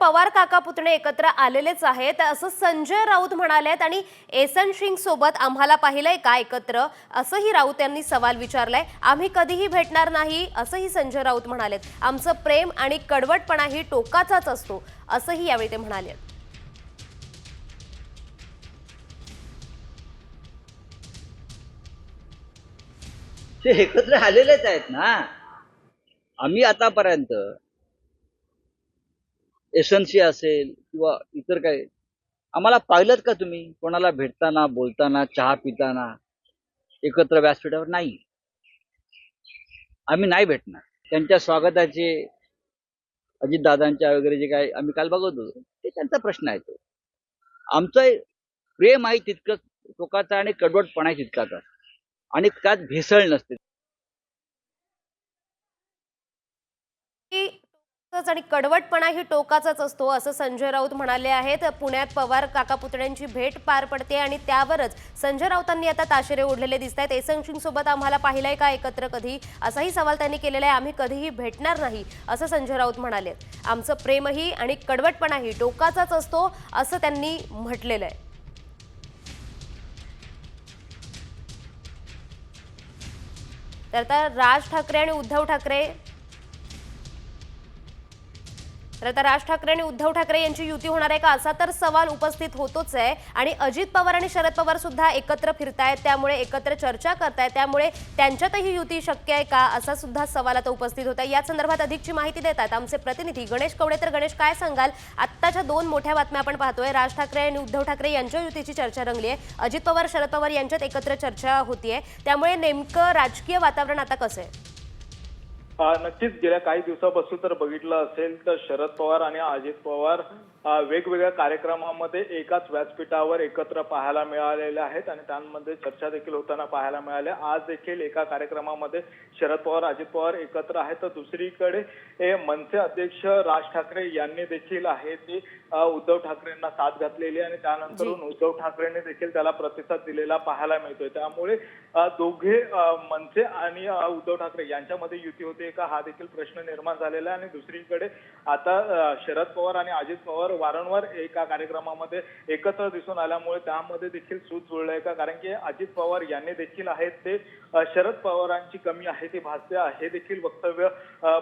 पवार काका पुतणे एकत्र आलेलेच आहेत असं संजय राऊत म्हणालेत आणि एसन सिंग सोबत आम्हाला पाहिलंय का एकत्र असंही राऊत यांनी सवाल विचारलाय। आम्ही कधीही भेटणार नाही असंही संजय राऊत म्हणालेत। आमचं प्रेम आणि कडवटपणा ही टोकाचाच असतो असंही यावेळी ते म्हणाले। ते एकत्र आलेलेच आहेत ना। आम्ही आतापर्यंत एसएनसी असेल किंवा इतर काही आम्हाला पाहिलं का तुम्ही कोणाला भेटताना बोलताना चहा पिताना एकत्र व्यासपीठावर? नाही, आम्ही नाही भेटणार। त्यांच्या स्वागताचे अजितदादांच्या वगैरे जे काय आम्ही काल बघत होतो ते त्यांचा प्रश्न आहे। तो आमचं प्रेम आहे तितकं टोकाचा आणि कडवटपणा तितकाचा आणि त्यात भेसळ नसते। आणि कडवटपणा ही टोकाचाच असतो असं संजय राऊत म्हणाले आहेत। पुण्यात पवार काका पुतण्यांची भेट पार पडते आणि त्यावरच संजय राऊतांनी आता ताशेरे ओढलेले दिसतायत। एसन सिंग सोबत आम्हाला पाहिलंय का एकत्र कधी असाही सवाल त्यांनी केलेला आहे। आम्ही कधीही भेटणार नाही असं संजय राऊत म्हणाले। आमचं प्रेमही आणि कडवटपणाही टोकाचाच असतो असं त्यांनी म्हटलेलं आहे। तर राज ठाकरे आणि उद्धव ठाकरे राज ठाकरे आणि उद्धव ठाकरे यांची युती होणार आहे का असा तर सवाल उपस्थित होतोच आहे। आणि अजित पवार आणि शरद पवार सुद्धा एकत्र फिरतायत, त्यामुळे एकत्र चर्चा करतायत, त्यामुळे त्यांच्यातही युती शक्य आहे का असा सुद्धा सवाल आता उपस्थित होता। या संदर्भात अधिकची माहिती देतात आमचे प्रतिनिधी गणेश कवडे। तर गणेश, काय सांगाल? आत्ताच्या दोन मोठ्या बातम्या आपण पाहतोय, राज ठाकरे आणि उद्धव ठाकरे यांच्या युतीची चर्चा रंगली आहे, अजित पवार शरद पवार यांच्यात एकत्र चर्चा होतीये, त्यामुळे नेमकं राजकीय वातावरण आता कसं आहे? नक्कीच गेल्या काही दिवसापासून तर बघितलं असेल तर शरद पवार आणि अजित पवार वेगवेगळ्या कार्यक्रमामध्ये एकाच व्यासपीठावर एकत्र पाहायला मिळालेले आहेत आणि त्यांमध्ये चर्चा देखील होताना पाहायला मिळाल्या। आज देखील एका कार्यक्रमामध्ये शरद पवार अजित पवार एकत्र आहेत, तर दुसरीकडे मनसे अध्यक्ष राज ठाकरे यांनी देखील आहे ते उद्धव ठाकरेंना साथ घातलेली आणि त्यानंतरून उद्धव ठाकरेंनी देखील त्याला प्रतिसाद दिलेला पाहायला मिळतोय। त्यामुळे दोघे मनसे आणि उद्धव ठाकरे यांच्यामध्ये युती होते का हा देखील प्रश्न निर्माण झालेला आहे। आणि दुसरीकडे आता शरद पवार आणि अजित पवार वारंवार एका कार्यक्रमामध्ये एकत्र दिसून आल्यामुळे त्यामध्ये देखील सूत जुळलंय का, कारण की अजित पवार यांनी देखील आहेत ते शरद पवारांची कमी आहे ती भासते हे देखील वक्तव्य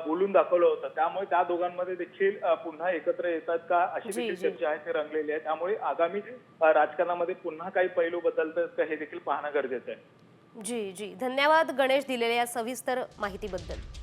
बोलून दाखवलं होतं। त्यामुळे त्या दोघांमध्ये देखील पुन्हा एकत्र येतात का अशी देखील चर्चा आहे ती रंगलेली आहे। त्यामुळे आगामी राजकारणामध्ये पुन्हा काही पैलू बदलतात का हे देखील पाहणं गरजेचं आहे। जी, धन्यवाद गणेश दिलेल्या या सविस्तर माहितीबद्दल।